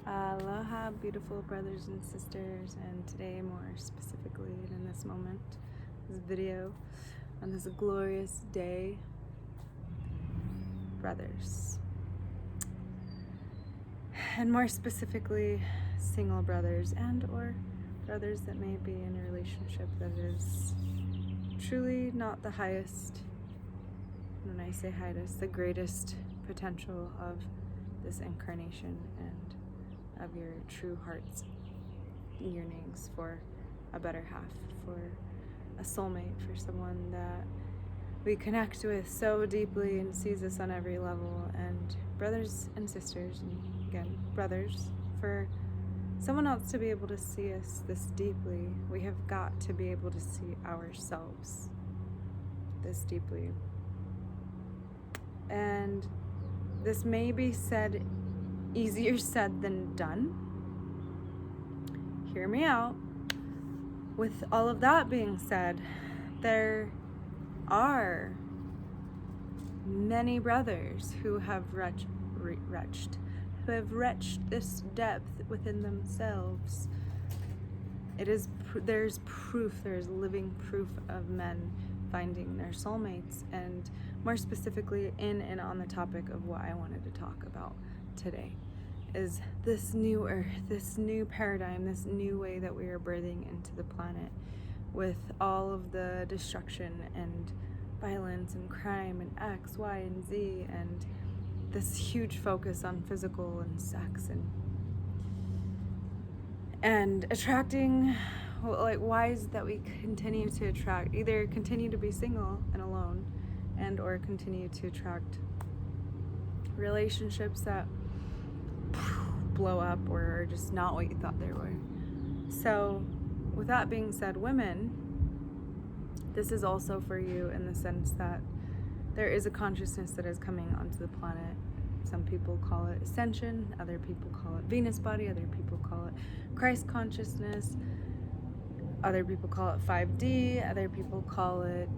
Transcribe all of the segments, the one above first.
Aloha, beautiful brothers and sisters, and today more specifically and in this moment, this video, on this glorious day, brothers. And more specifically, single brothers and or brothers that may be in a relationship that is truly not the highest, when I say highest, the greatest potential of this incarnation and of your true heart's yearnings for a better half, for a soulmate, for someone that we connect with so deeply and sees us on every level. And brothers and sisters, and again, brothers, for someone else to be able to see us this deeply, we have got to be able to see ourselves this deeply. And this may be said easier said than done. Hear me out. With all of that being said, there are many brothers who have reached this depth within themselves. There's proof, there's living proof of men finding their soulmates, and more specifically in and on the topic of what I wanted to talk about today is this new earth, this new paradigm, this new way that we are birthing into the planet, with all of the destruction and violence and crime and X, Y, and Z, and this huge focus on physical and sex and attracting, like, why is it that we continue to attract, either continue to be single and alone and or continue to attract relationships that blow up or are just not what you thought they were. So with that being said, women, this is also for you in the sense that there is a consciousness that is coming onto the planet. Some people call it ascension, other people call it Venus body, other people call it Christ consciousness, other people call it 5D, other people call it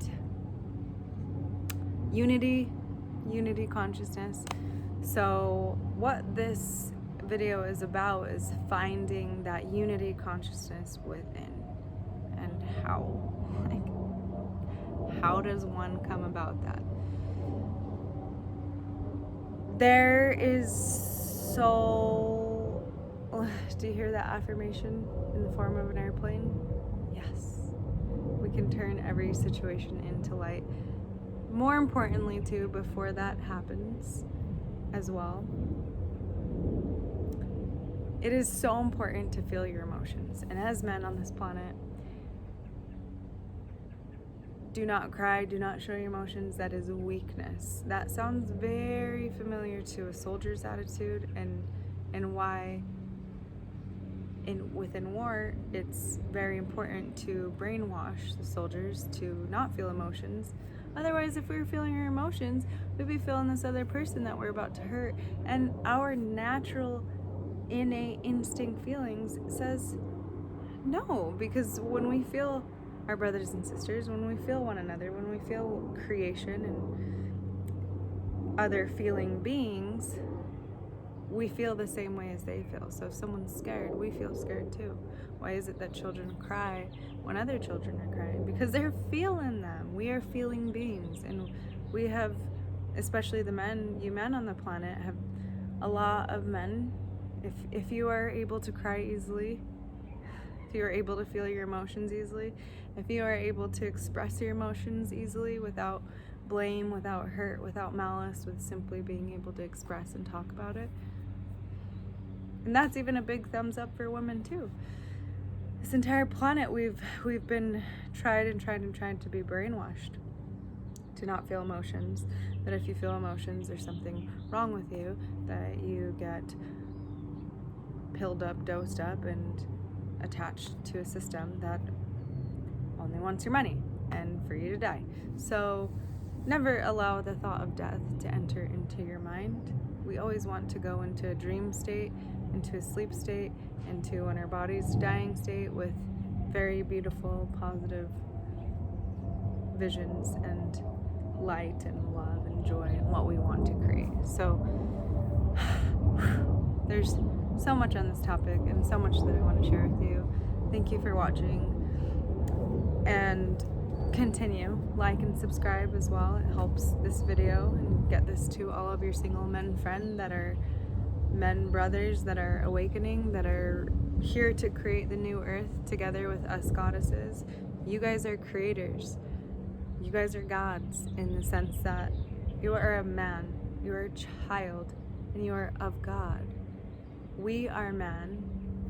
unity consciousness. So what this video is about is finding that unity consciousness within, and how does one come about that? There is so, do you hear that affirmation in the form of an airplane? Yes, we can turn every situation into light. More importantly too, before that happens as well, it is so important to feel your emotions. And as men on this planet, do not cry, do not show your emotions. That is weakness. That sounds very familiar to a soldier's attitude, and why within war it's very important to brainwash the soldiers to not feel emotions. Otherwise, if we were feeling our emotions, we'd be feeling this other person that we're about to hurt. And our natural innate instinct feelings says no, because when we feel our brothers and sisters, when we feel one another, when we feel creation and other feeling beings, we feel the same way as they feel. So if someone's scared, we feel scared too. Why is it that children cry when other children are crying? Because they're feeling them. We are feeling beings, and we have, especially the men, you men on the planet, have a lot of men. If you are able to cry easily, if you are able to feel your emotions easily, if you are able to express your emotions easily without blame, without hurt, without malice, with simply being able to express and talk about it. And that's even a big thumbs up for women too. This entire planet, we've been tried to be brainwashed to not feel emotions, that if you feel emotions, there's something wrong with you, that you get pilled up, dosed up, and attached to a system that only wants your money and for you to die. So never allow the thought of death to enter into your mind. We always want to go into a dream state, into a sleep state, into when our body's dying state, with very beautiful, positive visions and light and love and joy and what we want to create. So there's so much on this topic and so much that I want to share with you. Thank you for watching, and continue, like and subscribe as well. It helps this video and get this to all of your single men friends that are men brothers that are awakening, that are here to create the new earth together with us goddesses. You guys are creators. You guys are gods in the sense that you are a man, you are a child, and you are of God. We are man,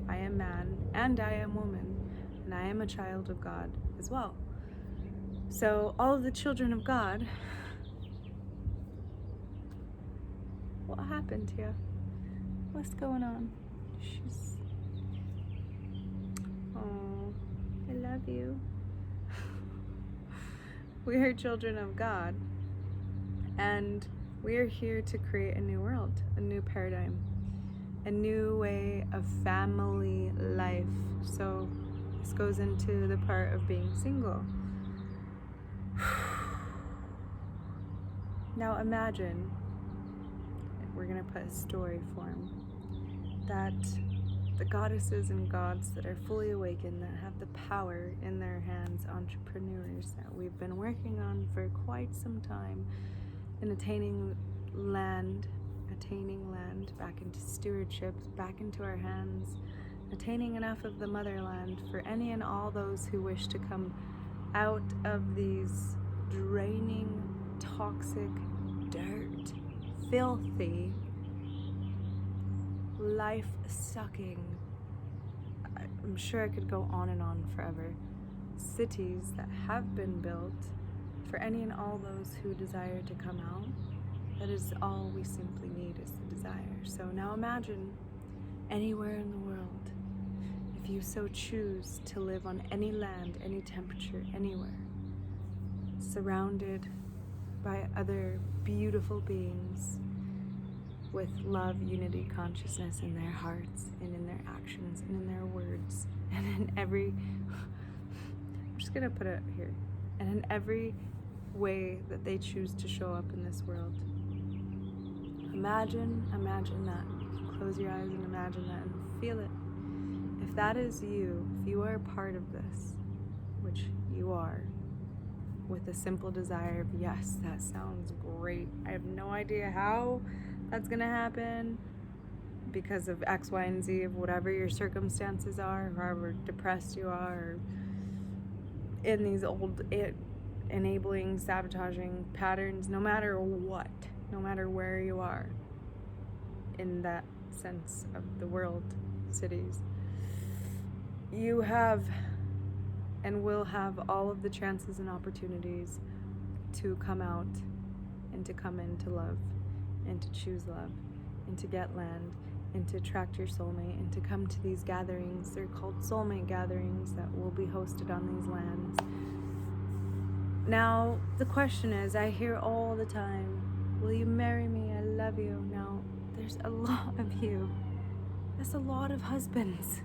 I am man, and I am woman, and I am a child of God as well. So all of the children of God, what happened to you? What's going on? Oh, I love you. We are children of God, and we are here to create a new world, a new paradigm, a new way of family life. So this goes into the part of being single. Now imagine, we're going to put a story form, that the goddesses and gods that are fully awakened, that have the power in their hands, entrepreneurs that we've been working on for quite some time in attaining land back into stewardship, back into our hands, attaining enough of the motherland for any and all those who wish to come out of these draining, toxic, dirt, filthy, life-sucking, I'm sure I could go on and on forever, cities that have been built for any and all those who desire to come out. That is all we simply need, is the desire. So now imagine anywhere in the world, if you so choose to live on any land, any temperature, anywhere, surrounded by other beautiful beings with love, unity, consciousness in their hearts and in their actions and in their words and in every, I'm just gonna put it here, and in every way that they choose to show up in this world. Imagine that. Close your eyes and imagine that and feel it. If that is you, if you are a part of this, which you are, with a simple desire of, yes, that sounds great. I have no idea how that's gonna happen because of X, Y, and Z of whatever your circumstances are, however depressed you are, or in these old enabling, sabotaging patterns, no matter what, no matter where you are in that sense of the world, cities, you have and will have all of the chances and opportunities to come out and to come into love and to choose love and to get land and to attract your soulmate and to come to these gatherings. They're called soulmate gatherings that will be hosted on these lands. Now, the question is, I hear all the time, will you marry me? I love you. Now, there's a lot of you. That's a lot of husbands.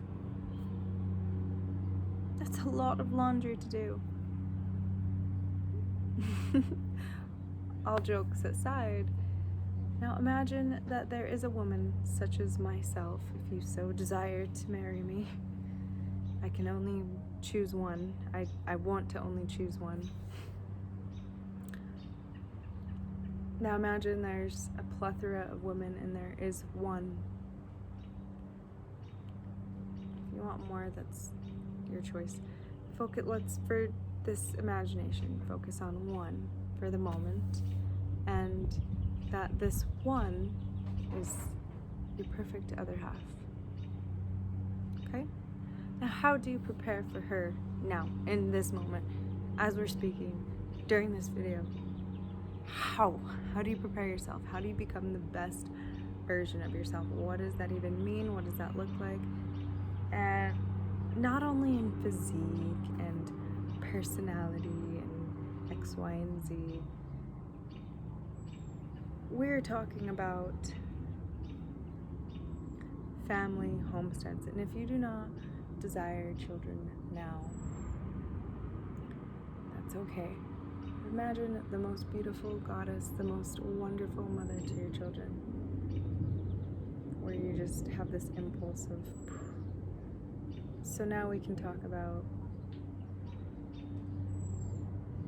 That's a lot of laundry to do. All jokes aside, now imagine that there is a woman such as myself, if you so desire to marry me. I can only choose one. I want to only choose one. Now imagine there's a plethora of women and there is one. If you want more, that's your choice. Let's, for this imagination, focus on one for the moment, and that this one is your perfect other half. Okay? Now, how do you prepare for her now, in this moment, as we're speaking, during this video? How do you prepare yourself? How do you become the best version of yourself? What does that even mean? What does that look like? And not only in physique and personality and X, Y, and Z. We're talking about family, homesteads. And if you do not desire children now, that's okay. Imagine the most beautiful goddess, the most wonderful mother to your children. where you just have this impulse of. So now we can talk about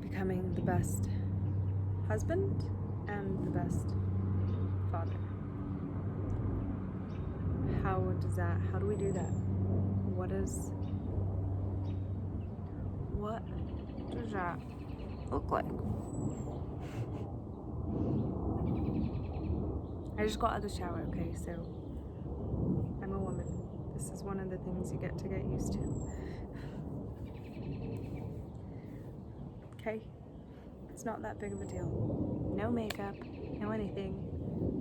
becoming the best husband and the best father. How do we do that? What does that look like? I just got out of the shower, okay, so I'm a woman. This is one of the things you get used to. Okay? It's not that big of a deal. No makeup, no anything.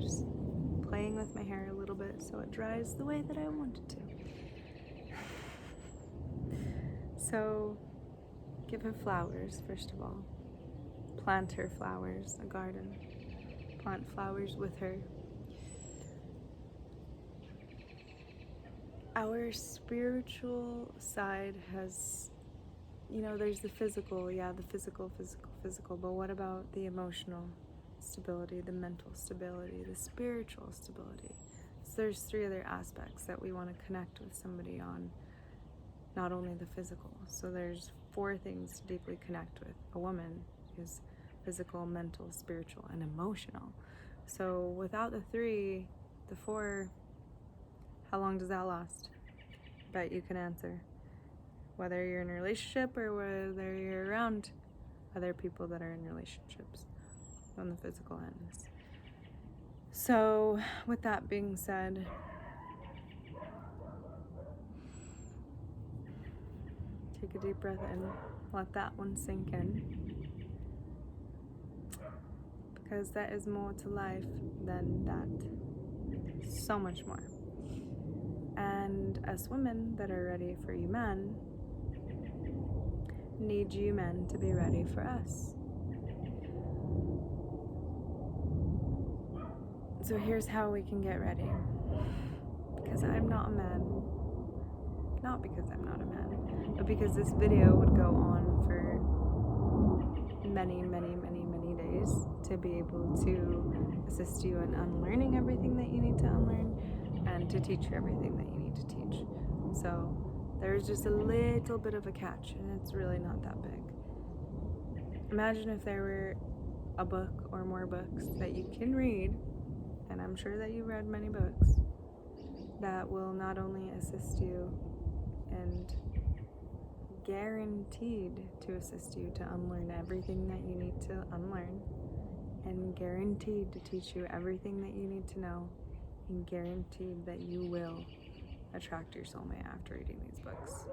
Just playing with my hair a little bit so it dries the way that I want it to. So, give her flowers, first of all. Plant her flowers, a garden. Plant flowers with her. Our spiritual side has, there's the physical, the physical, but what about the emotional stability, the mental stability, the spiritual stability? So there's 3 other aspects that we want to connect with somebody on, not only the physical. So there's 4 things to deeply connect with. A woman is physical, mental, spiritual, and emotional. So without the 3, the 4, how long does that last? Bet you can answer. Whether you're in a relationship or whether you're around other people that are in relationships when the physical ends. So with that being said, take a deep breath in, let that one sink in, because there is more to life than that, so much more. And us women that are ready for you men need you men to be ready for us. So here's how we can get ready. Because I'm not a man. Not because I'm not a man, but because this video would go on for many, many, many, many days to be able to assist you in unlearning everything that you need to unlearn and to teach you everything that you need to teach. So there's just a little bit of a catch, and it's really not that big. Imagine if there were a book or more books that you can read, and I'm sure that you read many books, that will not only assist you and guaranteed to assist you to unlearn everything that you need to unlearn, and guaranteed to teach you everything that you need to know, and guaranteed that you will attract your soulmate after reading these books.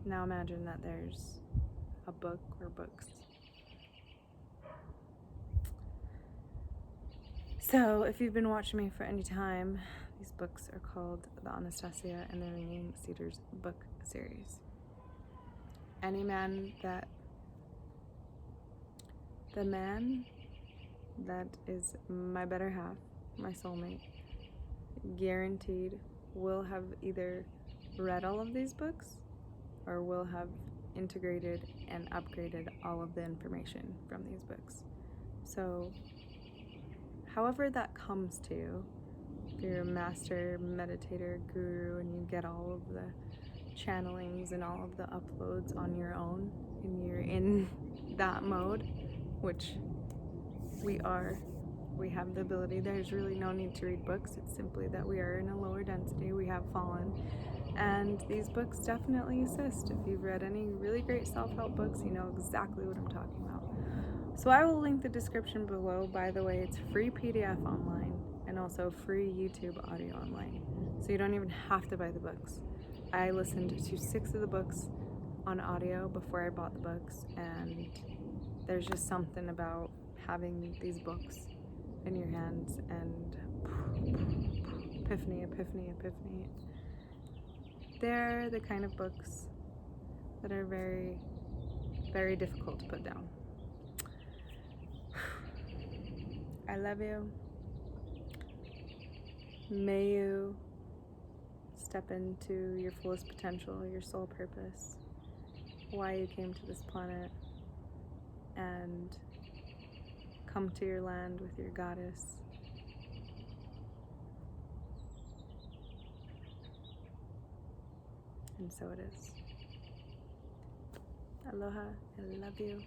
Now imagine that there's a book or books. So if you've been watching me for any time, these books are called the Anastasia and the Ringing Cedars book series. The man that is my better half, my soulmate, guaranteed will have either read all of these books or will have integrated and upgraded all of the information from these books. So however that comes to you, if you're a master meditator, guru, and you get all of the channelings and all of the uploads on your own, and you're in that mode, which we have the ability. There's really no need to read books. It's simply that we are in a lower density. We have fallen. And these books definitely assist. If you've read any really great self-help books, you know exactly what I'm talking about. So I will link the description below. By the way, it's free PDF online and also free YouTube audio online. So you don't even have to buy the books. I listened to 6 of the books on audio before I bought the books, and there's just something about having these books in your hands and epiphany. They're the kind of books that are very, very difficult to put down. I love you. May you step into your fullest potential, your soul purpose, why you came to this planet, and come to your land with your goddess And so it is. Aloha. I love you.